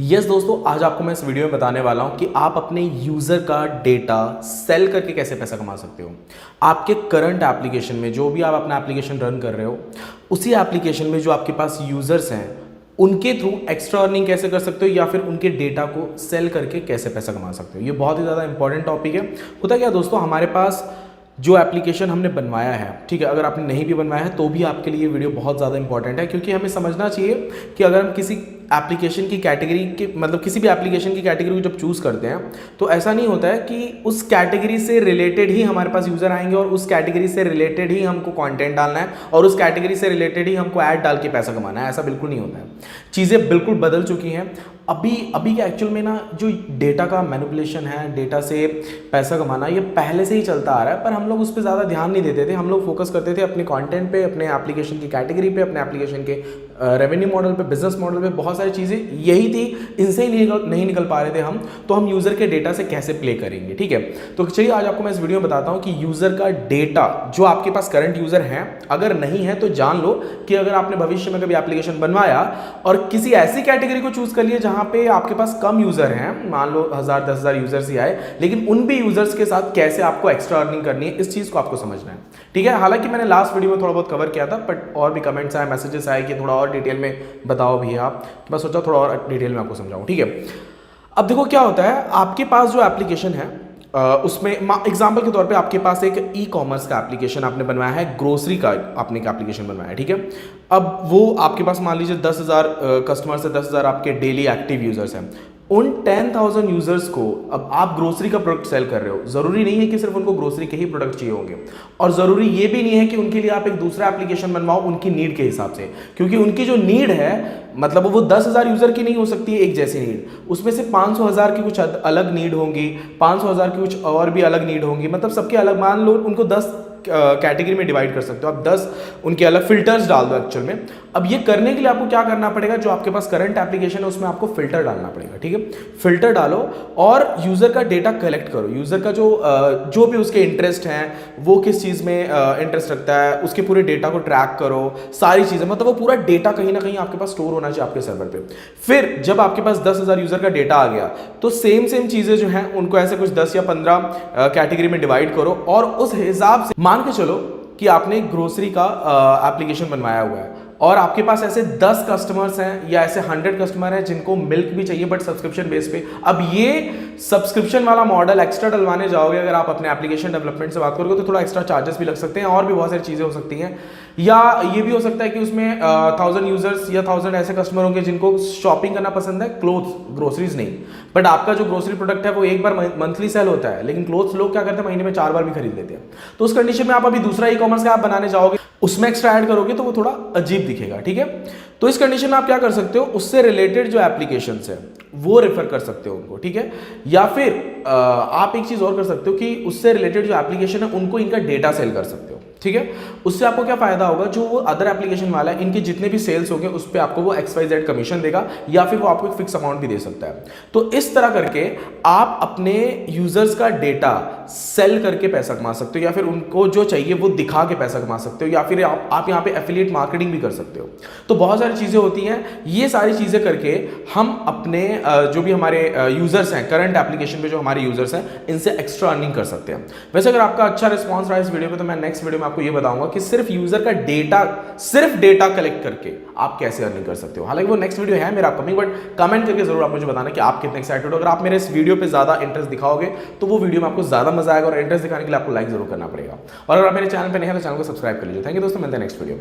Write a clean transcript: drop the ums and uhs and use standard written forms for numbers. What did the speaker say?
Yes दोस्तों, आज आपको मैं इस वीडियो में बताने वाला हूं कि आप अपने यूज़र का डेटा सेल करके कैसे पैसा कमा सकते हो। आपके करंट एप्लीकेशन में जो भी आप अपना एप्लीकेशन रन कर रहे हो, उसी एप्लीकेशन में जो आपके पास यूज़र्स हैं उनके थ्रू एक्स्ट्रा अर्निंग कैसे कर सकते हो या फिर उनके डेटा को सेल करके कैसे पैसा कमा सकते हो। ये बहुत ही ज़्यादा इंपॉर्टेंट टॉपिक है। होता क्या दोस्तों, हमारे पास जो एप्लीकेशन हमने बनवाया है, ठीक है, अगर आपने नहीं भी बनवाया है तो भी आपके लिए वीडियो बहुत ज़्यादा इंपॉर्टेंट है, क्योंकि हमें समझना चाहिए कि अगर हम किसी एप्लीकेशन की कैटेगरी के मतलब किसी भी एप्लीकेशन की कैटेगरी को जब चूज़ करते हैं तो ऐसा नहीं होता है कि उस कैटेगरी से रिलेटेड ही हमारे पास यूज़र आएंगे और उस कैटेगरी से रिलेटेड ही हमको कंटेंट डालना है और उस कैटेगरी से रिलेटेड ही हमको ऐड डाल के पैसा कमाना है। ऐसा बिल्कुल नहीं होता है। चीज़ें बिल्कुल बदल चुकी हैं। अभी के एक्चुअल में ना जो डेटा का मैनिपुलेशन है, डेटा से पैसा कमाना, ये पहले से ही चलता आ रहा है, पर हम लोग उस पर ज़्यादा ध्यान नहीं देते थे। हम लोग फोकस करते थे अपने कंटेंट पे, अपने एप्लीकेशन की कैटेगरी पे, अपने एप्लीकेशन के रेवेन्यू मॉडल पे, बिजनेस मॉडल पे। बहुत सारी चीज़ें यही थी, इनसे ही नहीं निकल पा रहे थे हम। तो हम यूज़र के डेटा से कैसे प्ले करेंगे, ठीक है। तो चलिए आज आपको मैं इस वीडियो में बताता हूँ कि यूज़र का डेटा जो आपके पास करंट यूज़र हैं, अगर नहीं है तो जान लो कि अगर आपने भविष्य में कभी एप्लीकेशन बनवाया और किसी ऐसी कैटेगरी को चूज़ कर लिया जहाँ पे आपके पास कम यूज़र हैं, मान लो 1000 10,000 यूज़र्स ही आए, लेकिन उन भी यूज़र्स के साथ कैसे आपको एक्स्ट्रा अर्निंग करनी है, इस चीज़ को आपको समझना है, ठीक है। हालांकि मैंने लास्ट वीडियो में थोड़ा बहुत कवर किया था, बट और भी कमेंट्स आए, मैसेजेस आए कि थोड़ा और डिटेल में बताओ भैया आप, तो मैं सोचा थोड़ा और डिटेल में आपको समझाऊं, ठीक है। अब देखो क्या होता है, आपके पास जो एप्लीकेशन है उसमें एग्जाम्पल के तौर पे आपके पास एक ई कॉमर्स का एप्लीकेशन आपने बनवाया है, ग्रोसरी का आपने एक एप्लीकेशन बनवाया है, ठीक है। अब वो आपके पास मान लीजिए 10,000 कस्टमर्स है, 10,000 आपके डेली एक्टिव यूजर्स हैं। उन 10,000 यूजर्स को अब आप ग्रोसरी का प्रोडक्ट सेल कर रहे हो। जरूरी नहीं है कि सिर्फ उनको ग्रोसरी के ही प्रोडक्ट चाहिए होंगे, और जरूरी ये भी नहीं है कि उनके लिए आप एक दूसरा एप्लीकेशन बनवाओ उनकी नीड के हिसाब से, क्योंकि उनकी जो नीड है मतलब वो 10,000 यूजर की नहीं हो सकती है एक जैसी नीड। उसमें से 500,000 की कुछ अलग नीड होंगी, 500,000 की कुछ और भी अलग नीड होंगी, मतलब सबके अलग। मान लो उनको 10 कैटेगरी में डिवाइड कर सकते हो आप, 10 उनके अलग फिल्टर्स डाल दो एक्चुअल में। अब ये करने के लिए आपको क्या करना पड़ेगा, जो आपके पास करंट एप्लीकेशन है उसमें आपको फिल्टर डालना पड़ेगा, ठीक है। फिल्टर डालो और यूजर का डेटा कलेक्ट करो। यूजर का जो भी उसके इंटरेस्ट हैं, वो किस चीज में इंटरेस्ट रखता है, उसके पूरे डेटा को ट्रैक करो, सारी चीजें, मतलब वो पूरा डेटा कहीं ना कहीं आपके पास स्टोर होना चाहिए आपके सर्वर पे। फिर जब आपके पास 10,000 यूजर का डेटा आ गया तो सेम चीजें जो हैं उनको ऐसे कुछ 10 या 15 कैटेगरी में डिवाइड करो, और उस हिसाब से मान के चलो कि आपने ग्रोसरी का एप्लीकेशन बनवाया हुआ है और आपके पास ऐसे 10 कस्टमर्स हैं या ऐसे 100 कस्टमर हैं जिनको मिल्क भी चाहिए बट सब्सक्रिप्शन बेस पे। अब ये सब्सक्रिप्शन वाला मॉडल एक्स्ट्रा डलवाने जाओगे, अगर आप अपने एप्लीकेशन डेवलपमेंट से बात करोगे तो थोड़ा एक्स्ट्रा चार्जेस भी लग सकते हैं, और भी बहुत सारी चीज़ें हो सकती हैं। या ये भी हो सकता है कि उसमें 1000 यूजर्स या 1000 ऐसे कस्टमर होंगे जिनको शॉपिंग करना पसंद है, क्लोथ्स, ग्रोसरीज नहीं। बट आपका जो ग्रोसरी प्रोडक्ट है वो एक बार मंथली सेल होता है, लेकिन क्लोथ्स लोग क्या करते हैं, महीने में 4 बार भी खरीद लेते हैं। तो उस कंडीशन में आप अभी दूसरा ई कॉमर्स का ऐप बनाने जाओगे, उसमें एक्स्ट्रा ऐड करोगे तो वो थोड़ा अजीब दिखेगा, ठीक है। तो इस कंडीशन में आप क्या कर सकते हो, उससे रिलेटेड जो एप्लीकेशंस है वो रेफर कर सकते हो उनको, ठीक है। या फिर आप एक चीज और कर सकते हो कि उससे रिलेटेड जो एप्लीकेशन है उनको इनका डेटा सेल कर सकते हो, ठीक है। उससे आपको क्या फायदा होगा, जो वो अदर एप्लीकेशन वाला है इनके जितने भी सेल्स होंगे उस पर आपको वो XYZ कमीशन देगा, या फिर वो आपको एक फिक्स अमाउंट भी दे सकता है। तो इस तरह करके आप अपने यूजर्स का डेटा सेल करके पैसा कमा सकते हो, या फिर उनको जो चाहिए वो दिखा के पैसा कमा सकते हो, या फिर आप यहाँ पे एफिलिएट मार्केटिंग भी कर सकते हो। तो बहुत सारी चीजें होती हैं। ये सारी चीजें करके हम अपने जो भी हमारे यूजर्स हैं करंट एप्लीकेशन पे, जो हमारे यूजर्स हैं, इनसे एक्स्ट्रा अर्निंग कर सकते हैं। वैसे अगर आपका अच्छा रिस्पॉन्स रहा इस वीडियो पे तो मैं नेक्स्ट वीडियो में आपको ये बताऊंगा कि सिर्फ यूजर का डेटा, सिर्फ डेटा कलेक्ट करके आप कैसे अर्निंग कर सकते हो। हालांकि वो नेक्स्ट वीडियो है मेरा अपकमिंग, बट कमेंट करके जरूर आप मुझे बताना कि आप कितने एक्साइटेड हो। अगर आप मेरे इस वीडियो पे ज्यादा इंटरेस्ट दिखाओगे तो वो वीडियो में आपको ज्यादा मजा आएगा, और इंटरेस्ट दिखाने के लिए आपको लाइक जरूर करना पड़ेगा। और अगर आप मेरे चैनल पे नहीं है तो चैनल को सब्सक्राइब कर लीजिए। थैंक यू दोस्तों, मिलते हैं नेक्स्ट वीडियो में।